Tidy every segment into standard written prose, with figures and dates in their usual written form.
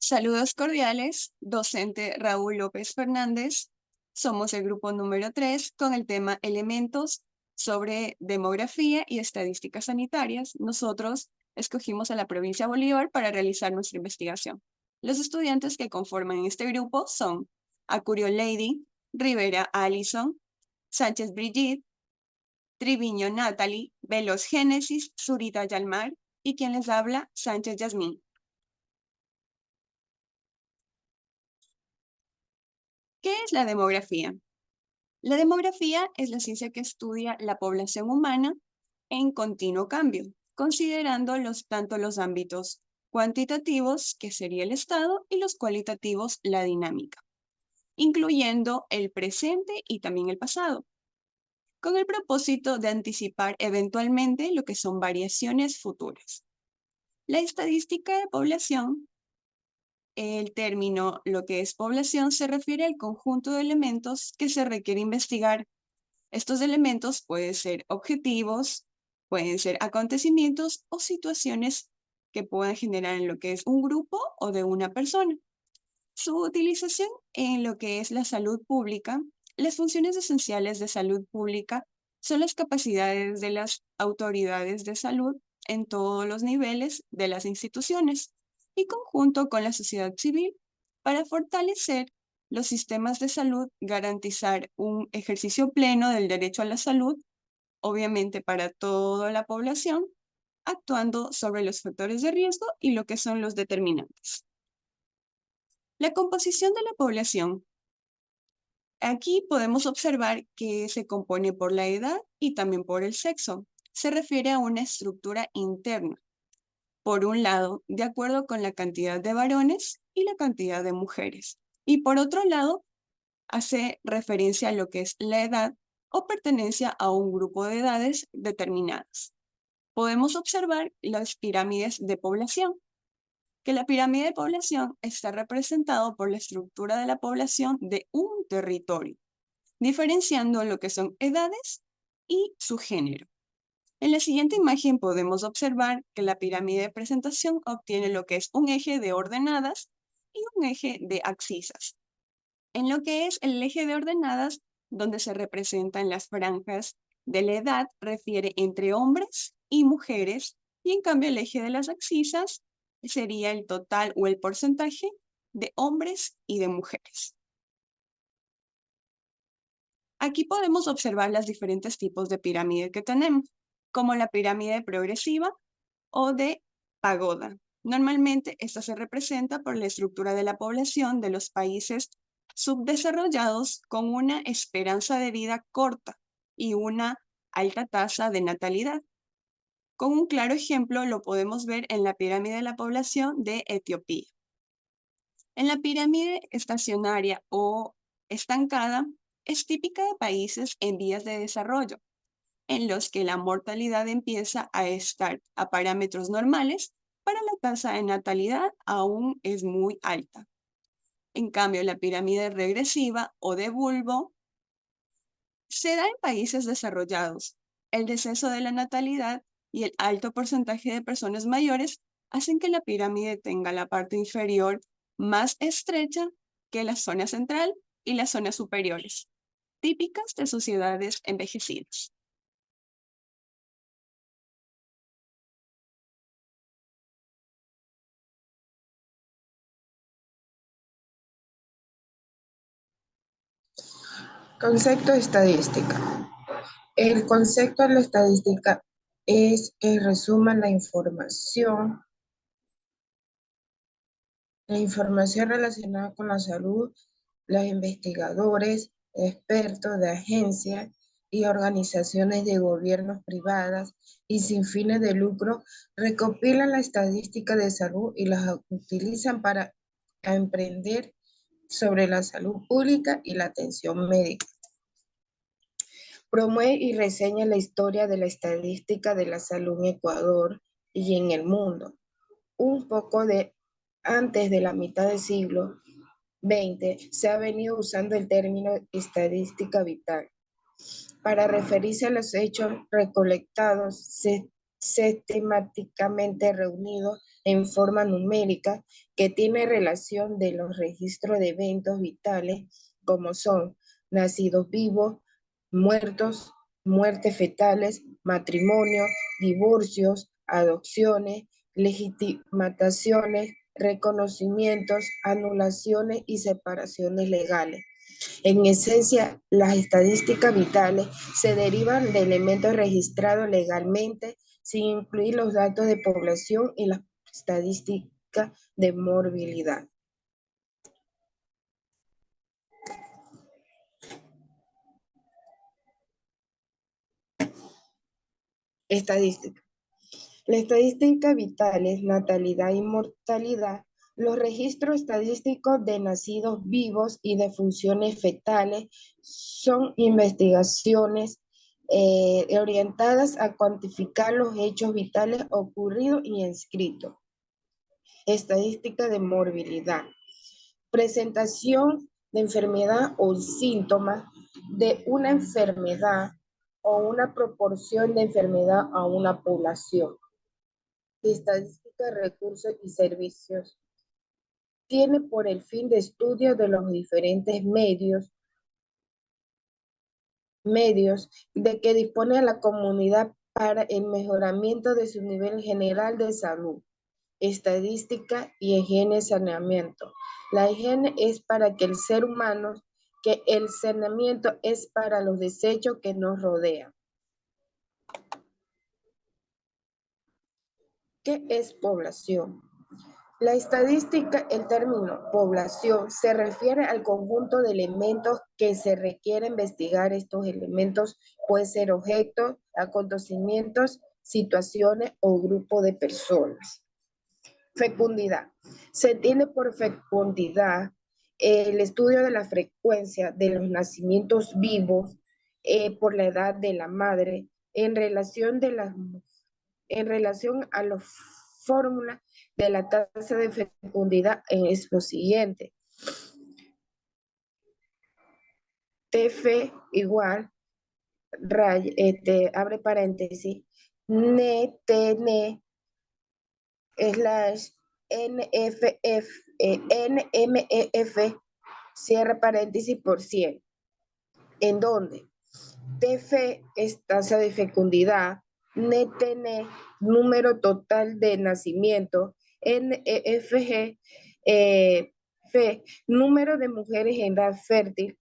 Saludos cordiales, docente Raúl López Fernández. Somos el grupo número 3 con el tema Elementos sobre demografía y estadísticas sanitarias. Nosotros escogimos a la provincia de Bolívar para realizar nuestra investigación. Los estudiantes que conforman este grupo son Acurio Lady, Rivera Alison, Sánchez Brigitte, Triviño Natalie, Veloz Génesis, Zurita Yalmar y quien les habla, Sánchez Yasmín. ¿Qué es la demografía? La demografía es la ciencia que estudia la población humana en continuo cambio, considerando tanto los ámbitos cuantitativos, que sería el estado, y los cualitativos, la dinámica, incluyendo el presente y también el pasado, con el propósito de anticipar eventualmente lo que son variaciones futuras. La estadística de población, el término lo que es población, se refiere al conjunto de elementos que se requiere investigar. Estos elementos pueden ser objetivos, pueden ser acontecimientos o situaciones que puedan generar en lo que es un grupo o de una persona. Su utilización en lo que es la salud pública, las funciones esenciales de salud pública son las capacidades de las autoridades de salud en todos los niveles de las instituciones y conjunto con la sociedad civil para fortalecer los sistemas de salud, garantizar un ejercicio pleno del derecho a la salud, obviamente para toda la población, actuando sobre los factores de riesgo y lo que son los determinantes. La composición de la población. Aquí podemos observar que se compone por la edad y también por el sexo. Se refiere a una estructura interna. Por un lado, de acuerdo con la cantidad de varones y la cantidad de mujeres. Y por otro lado, hace referencia a lo que es la edad o pertenencia a un grupo de edades determinadas. Podemos observar las pirámides de población, que la pirámide de población está representado por la estructura de la población de un territorio, diferenciando lo que son edades y su género. En la siguiente imagen podemos observar que la pirámide de presentación obtiene lo que es un eje de ordenadas y un eje de abscisas. En lo que es el eje de ordenadas, donde se representan las franjas de la edad, refiere entre hombres y mujeres, y en cambio el eje de las abscisas sería el total o el porcentaje de hombres y de mujeres. Aquí podemos observar los diferentes tipos de pirámide que tenemos, como la pirámide progresiva o de pagoda. Normalmente esta se representa por la estructura de la población de los países subdesarrollados con una esperanza de vida corta y una alta tasa de natalidad. Con un claro ejemplo lo podemos ver en la pirámide de la población de Etiopía. En la pirámide estacionaria o estancada es típica de países en vías de desarrollo, en los que la mortalidad empieza a estar a parámetros normales, para la tasa de natalidad aún es muy alta. En cambio, la pirámide regresiva o de bulbo se da en países desarrollados. El descenso de la natalidad y el alto porcentaje de personas mayores hacen que la pirámide tenga la parte inferior más estrecha que la zona central y las zonas superiores, típicas de sociedades envejecidas. Concepto de estadística. El concepto de la estadística es que resuma la información relacionada con la salud. Los investigadores, expertos de agencias y organizaciones de gobiernos privadas y sin fines de lucro recopilan la estadística de salud y las utilizan para emprender sobre la salud pública y la atención médica. Promueve y reseña la historia de la estadística de la salud en Ecuador y en el mundo. Un poco antes de la mitad del siglo XX se ha venido usando el término estadística vital para referirse a los hechos recolectados sistemáticamente reunidos en forma numérica que tiene relación de los registros de eventos vitales como son nacidos vivos, muertos, muertes fetales, matrimonio, divorcios, adopciones, legitimaciones, reconocimientos, anulaciones y separaciones legales. En esencia, las estadísticas vitales se derivan de elementos registrados legalmente sin incluir los datos de población y las estadísticas de morbilidad. Estadística. La estadística vitales, natalidad y mortalidad, los registros estadísticos de nacidos vivos y de funciones fetales son investigaciones orientadas a cuantificar los hechos vitales ocurridos y inscritos. Estadística de morbilidad. Presentación de enfermedad o síntomas de una enfermedad o una proporción de enfermedad a una población. Estadística de recursos y servicios. Tiene por el fin de estudio de los diferentes medios de que dispone la comunidad para el mejoramiento de su nivel general de salud. Estadística y higiene y saneamiento. La higiene es para que el ser humano, que el saneamiento es para los desechos que nos rodean. ¿Qué es población? La estadística, el término población, se refiere al conjunto de elementos que se requiere investigar. Estos elementos pueden ser objetos, acontecimientos, situaciones o grupo de personas. Fecundidad. Se entiende por fecundidad el estudio de la frecuencia de los nacimientos vivos por la edad de la madre en relación a la fórmula de la tasa de fecundidad es lo siguiente. TF igual, abre paréntesis, NTN slash NMEF, cierra paréntesis por 100, en donde TF es tasa de fecundidad, NTN número total de nacimiento, NEFG número de mujeres en edad fértil.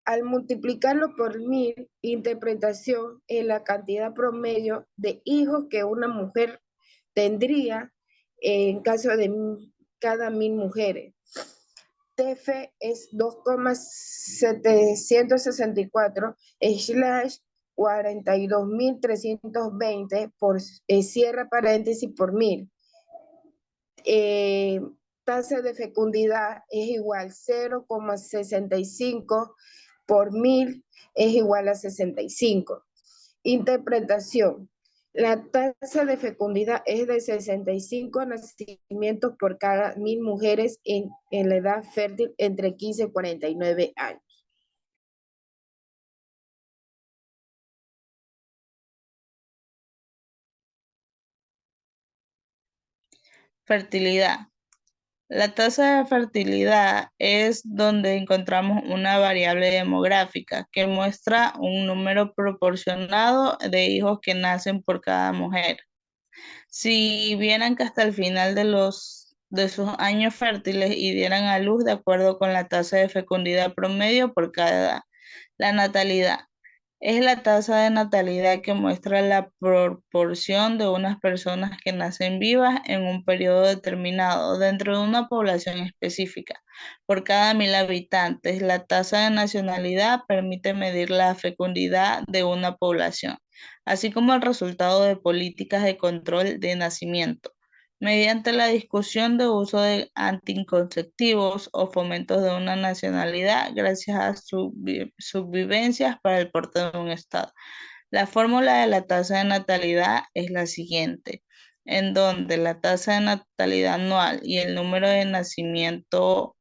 Al multiplicarlo por 1000, interpretación en la cantidad promedio de hijos que una mujer tendría en caso de cada 1000 mujeres. TF es 2,764 slash 42.320 por cierra paréntesis por 1000. Tasa de fecundidad es igual 0,65 por 1000 es igual a 65. Interpretación. La tasa de fecundidad es de 65 nacimientos por cada 1000 mujeres en la edad fértil entre 15 y 49 años. Fertilidad. La tasa de fertilidad es donde encontramos una variable demográfica que muestra un número proporcionado de hijos que nacen por cada mujer. Si vieran que hasta el final de sus años fértiles y dieran a luz de acuerdo con la tasa de fecundidad promedio por cada edad. La natalidad. Es la tasa de natalidad que muestra la proporción de unas personas que nacen vivas en un periodo determinado dentro de una población específica. Por cada 1000 habitantes, la tasa de nacionalidad permite medir la fecundidad de una población, así como el resultado de políticas de control de nacimiento, mediante la discusión de uso de anticonceptivos o fomentos de una nacionalidad gracias a subvivencias para el porte de un Estado. La fórmula de la tasa de natalidad es la siguiente, en donde la tasa de natalidad anual y el número de nacimiento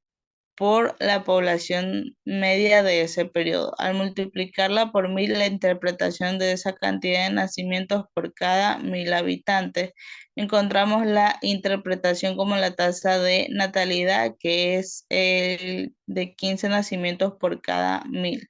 por la población media de ese periodo. Al multiplicarla por 1000, la interpretación de esa cantidad de nacimientos por cada 1000 habitantes, encontramos la interpretación como la tasa de natalidad, que es el de 15 nacimientos por cada 1000.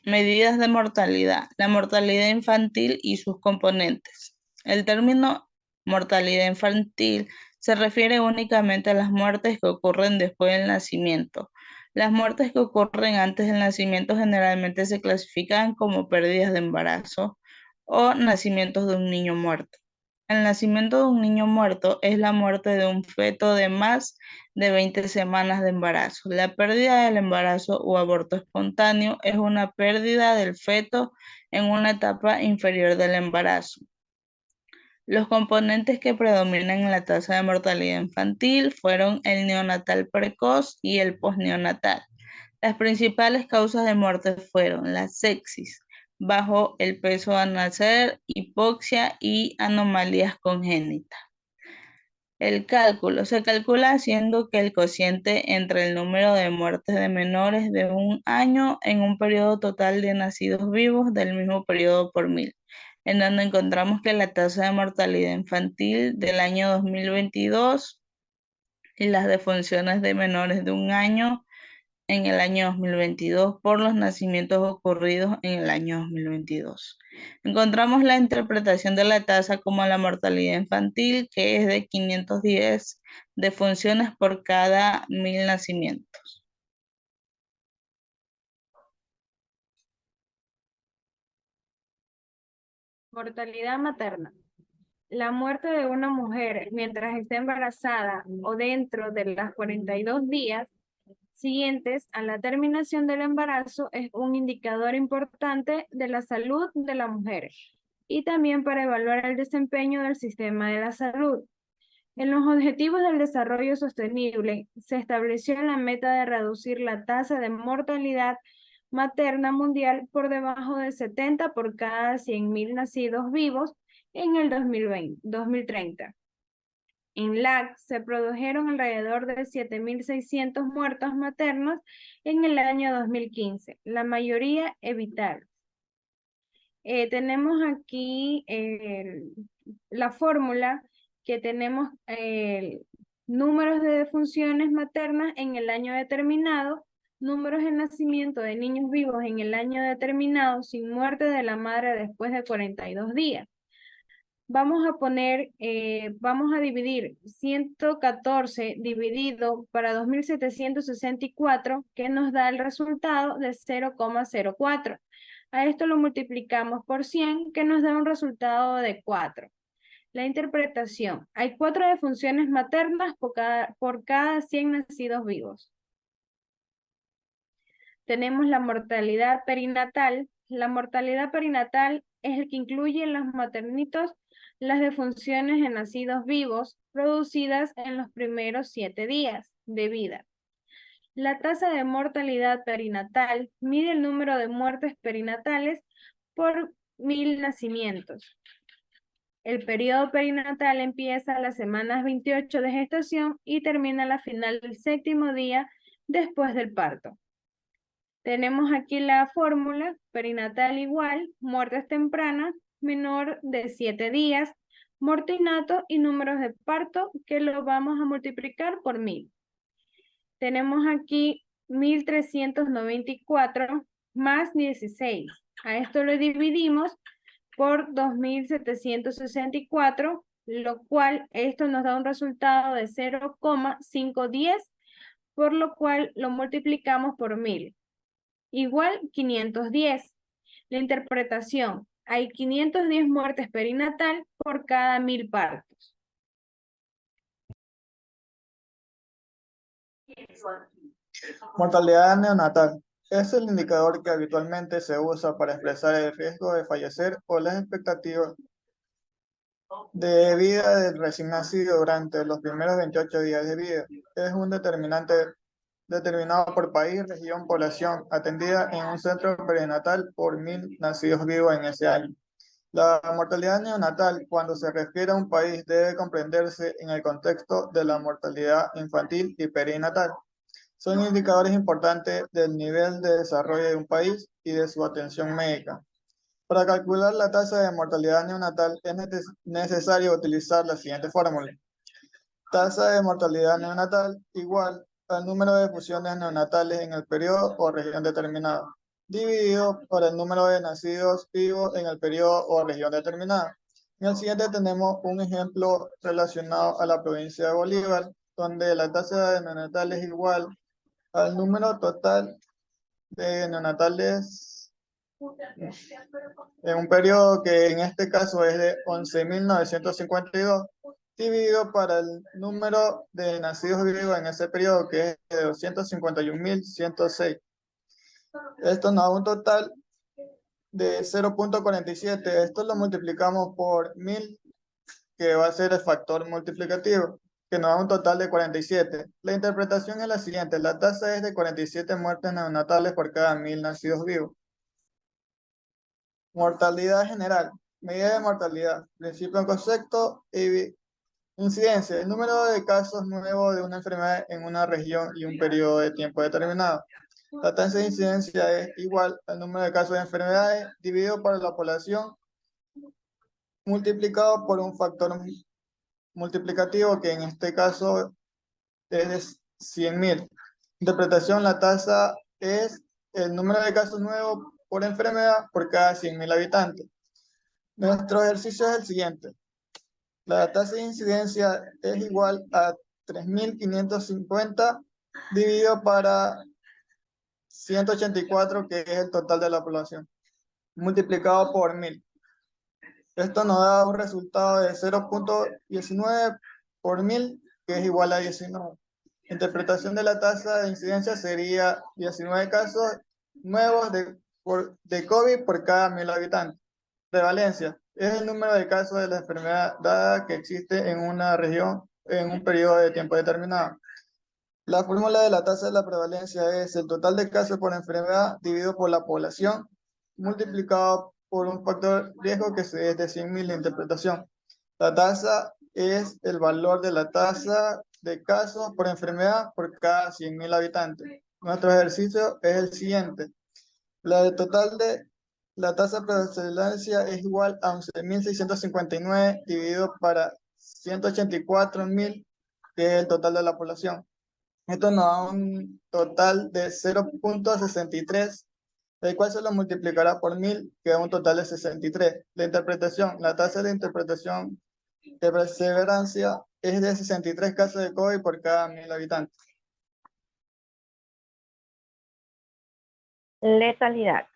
Medidas de mortalidad. La mortalidad infantil y sus componentes. El término mortalidad infantil se refiere únicamente a las muertes que ocurren después del nacimiento. Las muertes que ocurren antes del nacimiento generalmente se clasifican como pérdidas de embarazo o nacimientos de un niño muerto. El nacimiento de un niño muerto es la muerte de un feto de más de 20 semanas de embarazo. La pérdida del embarazo o aborto espontáneo es una pérdida del feto en una etapa inferior del embarazo. Los componentes que predominan en la tasa de mortalidad infantil fueron el neonatal precoz y el posneonatal. Las principales causas de muerte fueron la sepsis, bajo el peso al nacer, hipoxia y anomalías congénitas. El cálculo se calcula haciendo que el cociente entre el número de muertes de menores de 1 año en un periodo total de nacidos vivos del mismo periodo por 1000, en donde encontramos que la tasa de mortalidad infantil del año 2022 y las defunciones de menores de 1 año en el año 2022 por los nacimientos ocurridos en el año 2022. Encontramos la interpretación de la tasa como la mortalidad infantil, que es de 510 defunciones por cada 1000 nacimientos. Mortalidad materna. La muerte de una mujer mientras está embarazada o dentro de las 42 días siguientes a la terminación del embarazo es un indicador importante de la salud de la mujer y también para evaluar el desempeño del sistema de la salud. En los Objetivos del Desarrollo Sostenible se estableció la meta de reducir la tasa de mortalidad materna mundial por debajo de 70 por cada 100.000 nacidos vivos en el 2030. En LAC se produjeron alrededor de 7.600 muertos maternos en el año 2015, la mayoría evitables. Tenemos aquí la fórmula que tenemos números de defunciones maternas en el año determinado, números de nacimiento de niños vivos en el año determinado sin muerte de la madre después de 42 días. Vamos a dividir 114 dividido para 2.764, que nos da el resultado de 0,04. A esto lo multiplicamos por 100, que nos da un resultado de 4. La interpretación. Hay 4 defunciones maternas por cada 100 nacidos vivos. Tenemos la mortalidad perinatal. La mortalidad perinatal es el que incluye en los maternitos las defunciones de nacidos vivos producidas en los primeros 7 días de vida. La tasa de mortalidad perinatal mide el número de muertes perinatales por 1000 nacimientos. El periodo perinatal empieza a las semanas 28 de gestación y termina a la final del 7º día después del parto. Tenemos aquí la fórmula: perinatal igual, muertes tempranas, menor de 7 días, mortinato y números de parto, que lo vamos a multiplicar por 1000. Tenemos aquí 1.394 más 16. A esto lo dividimos por 2.764, lo cual esto nos da un resultado de 0,510, por lo cual lo multiplicamos por 1000. Igual 510. La interpretación: hay 510 muertes perinatal por cada 1000 partos. Mortalidad neonatal. Es el indicador que habitualmente se usa para expresar el riesgo de fallecer o las expectativas de vida del recién nacido durante los primeros 28 días de vida. Es un determinante determinado por país, región, población, atendida en un centro perinatal por 1000 nacidos vivos en ese año. La mortalidad neonatal, cuando se refiere a un país, debe comprenderse en el contexto de la mortalidad infantil y perinatal. Son indicadores importantes del nivel de desarrollo de un país y de su atención médica. Para calcular la tasa de mortalidad neonatal es necesario utilizar la siguiente fórmula. Tasa de mortalidad neonatal igual al número de fusiones neonatales en el periodo o región determinada, dividido por el número de nacidos vivos en el periodo o región determinada. En el siguiente tenemos un ejemplo relacionado a la provincia de Bolívar, donde la tasa de neonatales es igual al número total de neonatales en un periodo que en este caso es de 11.952, dividido para el número de nacidos vivos en ese periodo que es de 251.106. Esto nos da un total de 0.47. Esto lo multiplicamos por 1000, que va a ser el factor multiplicativo, que nos da un total de 47. La interpretación es la siguiente. La tasa es de 47 muertes neonatales por cada 1000 nacidos vivos. Mortalidad general. Medida de mortalidad. Principio en concepto y incidencia. El número de casos nuevos de una enfermedad en una región y un periodo de tiempo determinado. La tasa de incidencia es igual al número de casos de enfermedades dividido por la población multiplicado por un factor multiplicativo que en este caso es de 100.000. Interpretación, la tasa es el número de casos nuevos por enfermedad por cada 100.000 habitantes. Nuestro ejercicio es el siguiente. La tasa de incidencia es igual a 3.550 dividido para 184, que es el total de la población, multiplicado por 1000. Esto nos da un resultado de 0.19 por 1000, que es igual a 19. Interpretación de la tasa de incidencia sería 19 casos nuevos de COVID por cada 1000 habitantes. Prevalencia es el número de casos de la enfermedad dada que existe en una región en un periodo de tiempo determinado. La fórmula de la tasa de la prevalencia es el total de casos por enfermedad dividido por la población multiplicado por un factor riesgo que es de 100.000 de interpretación. La tasa es el valor de la tasa de casos por enfermedad por cada 100.000 habitantes. Nuestro ejercicio es el siguiente. La tasa de prevalencia es igual a 11.659 dividido para 184.000, que es el total de la población. Esto nos da un total de 0.63, el cual se lo multiplicará por 1000, que da un total de 63. La interpretación, la tasa de interpretación de perseverancia es de 63 casos de COVID por cada 1000 habitantes. Letalidad.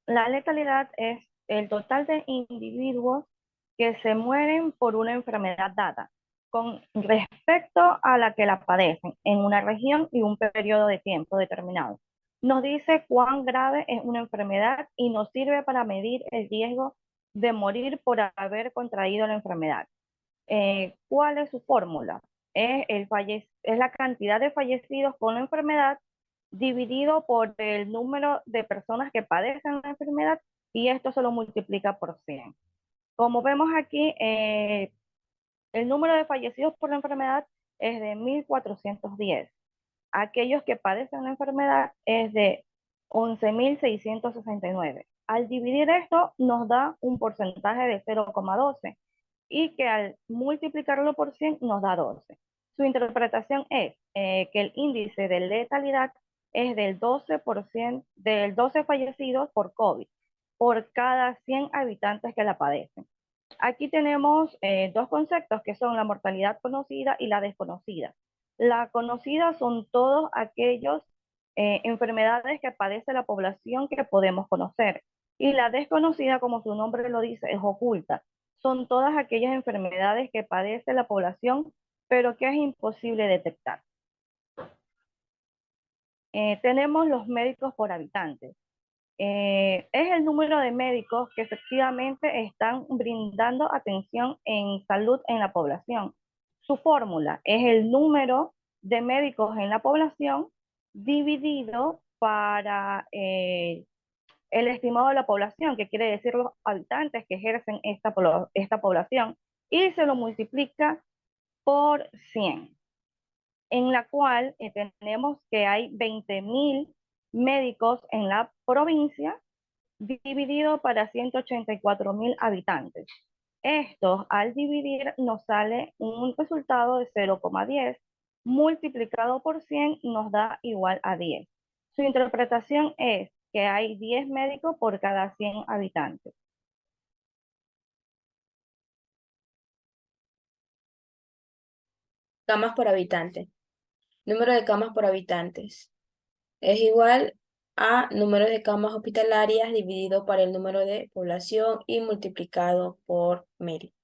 La letalidad es el total de individuos que se mueren por una enfermedad dada con respecto a la que la padecen en una región y un periodo de tiempo determinado. Nos dice cuán grave es una enfermedad y nos sirve para medir el riesgo de morir por haber contraído la enfermedad. ¿Cuál es su fórmula? Es la cantidad de fallecidos con la enfermedad dividido por el número de personas que padecen la enfermedad, y esto se lo multiplica por 100. Como vemos aquí, el número de fallecidos por la enfermedad es de 1.410. Aquellos que padecen la enfermedad es de 11.669. Al dividir esto nos da un porcentaje de 0,12 y que al multiplicarlo por 100 nos da 12. Su interpretación es que el índice de letalidad es del 12%, del 12 fallecidos por COVID por cada 100 habitantes que la padecen. Aquí tenemos dos conceptos que son la mortalidad conocida y la desconocida. La conocida son todos aquellos enfermedades que padece la población que podemos conocer. Y la desconocida, como su nombre lo dice, es oculta. Son todas aquellas enfermedades que padece la población, pero que es imposible detectar. Tenemos los médicos por habitantes. Es el número de médicos que efectivamente están brindando atención en salud en la población. Su fórmula es el número de médicos en la población dividido para el estimado de la población, que quiere decir los habitantes que ejercen esta población, y se lo multiplica por 100, en la cual tenemos que hay 20.000 médicos en la provincia, dividido para 184.000 habitantes. Esto, al dividir, nos sale un resultado de 0,10, multiplicado por 100 nos da igual a 10. Su interpretación es que hay 10 médicos por cada 100 habitantes. Camas por habitante. Número de camas por habitantes es igual a número de camas hospitalarias dividido por el número de población y multiplicado por 1000.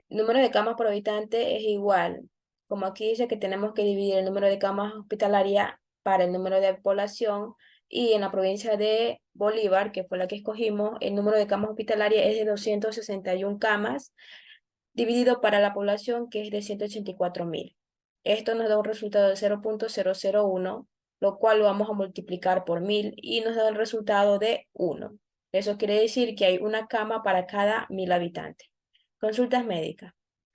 Número de camas por habitante es igual, como aquí dice que tenemos que dividir el número de camas hospitalarias para el número de población, y en la provincia de Bolívar, que fue la que escogimos, el número de camas hospitalarias es de 261 camas, dividido para la población, que es de 184.000. Esto nos da un resultado de 0.001, lo cual lo vamos a multiplicar por 1000 y nos da el resultado de 1. Eso quiere decir que hay una cama para cada 1000 habitantes. Consultas médicas.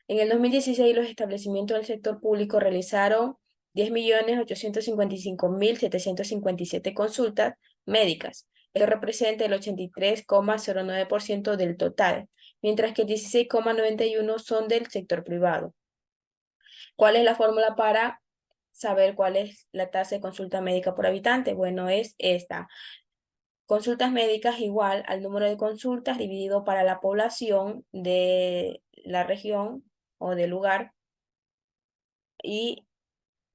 En el 2016 los establecimientos del sector público realizaron 10.855.757 consultas médicas. Esto representa el 83,09% del total, mientras que 16,91 son del sector privado. ¿Cuál es la fórmula para saber cuál es la tasa de consulta médica por habitante? Bueno, es esta. Consultas médicas igual al número de consultas dividido para la población de la región o del lugar. Y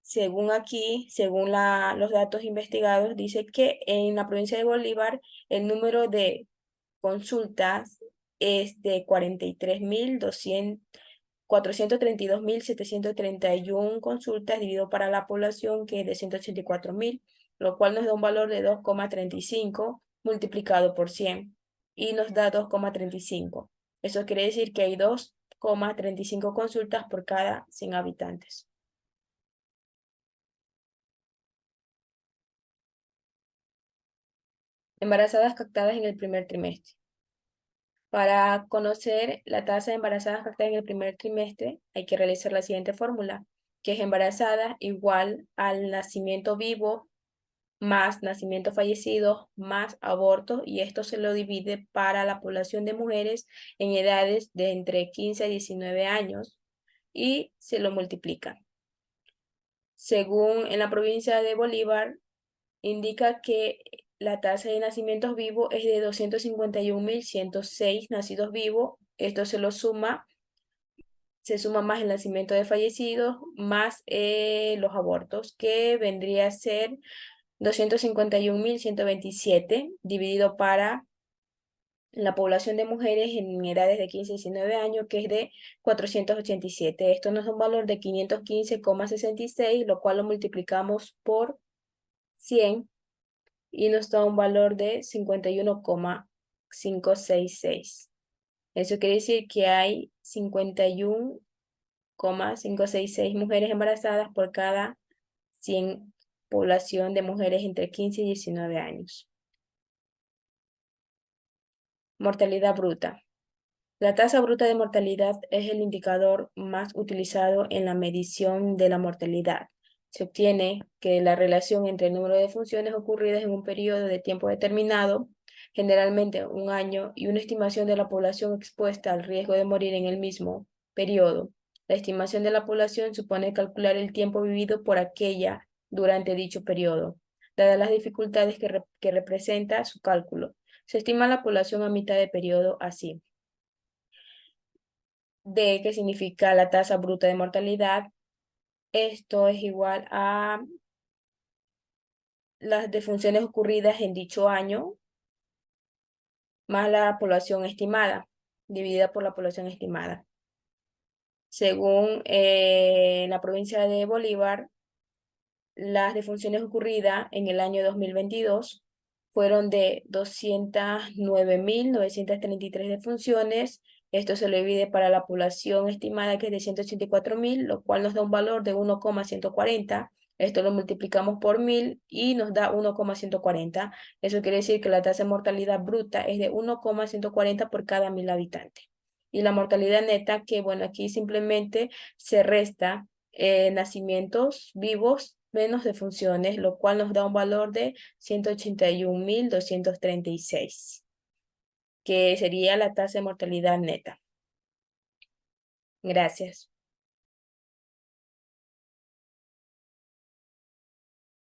según aquí, según los datos investigados, dice que en la provincia de Bolívar el número de consultas es de 432.731 consultas dividido para la población, que es de 184.000, lo cual nos da un valor de 2,35 multiplicado por 100 y nos da 2,35. Eso quiere decir que hay 2,35 consultas por cada 100 habitantes. Embarazadas captadas en el primer trimestre. Para conocer la tasa de embarazadas captadas en el primer trimestre, hay que realizar la siguiente fórmula, que es embarazada igual al nacimiento vivo más nacimiento fallecido más aborto, y esto se lo divide para la población de mujeres en edades de entre 15 a 19 años y se lo multiplica. Según en la provincia de Bolívar, indica que la tasa de nacimientos vivos es de 251.106 nacidos vivos. Esto se suma más el nacimiento de fallecidos más los abortos, que vendría a ser 251.127 dividido para la población de mujeres en edades de 15 a 19 años, que es de 487. Esto nos da un valor de 515,66, lo cual lo multiplicamos por 100 y nos da un valor de 51,566. Eso quiere decir que hay 51,566 mujeres embarazadas por cada 100 población de mujeres entre 15 y 19 años. Mortalidad bruta. La tasa bruta de mortalidad es el indicador más utilizado en la medición de la mortalidad. Se obtiene que la relación entre el número de defunciones ocurridas en un periodo de tiempo determinado, generalmente un año, y una estimación de la población expuesta al riesgo de morir en el mismo periodo. La estimación de la población supone calcular el tiempo vivido por aquella durante dicho periodo, dadas las dificultades que representa su cálculo. Se estima la población a mitad de periodo así. D, que significa la tasa bruta de mortalidad. Esto es igual a las defunciones ocurridas en dicho año más la población estimada, dividida por la población estimada. Según la provincia de Bolívar, las defunciones ocurridas en el año 2022 fueron de 209.933 defunciones. Esto se lo divide para la población estimada, que es de 184.000, lo cual nos da un valor de 1,140, Esto lo multiplicamos por 1000 y nos da 1,140. Eso quiere decir que la tasa de mortalidad bruta es de 1,140 por cada 1000 habitantes. Y la mortalidad neta, que bueno, aquí simplemente se resta nacimientos vivos menos defunciones, lo cual nos da un valor de 181.236, que sería la tasa de mortalidad neta. Gracias.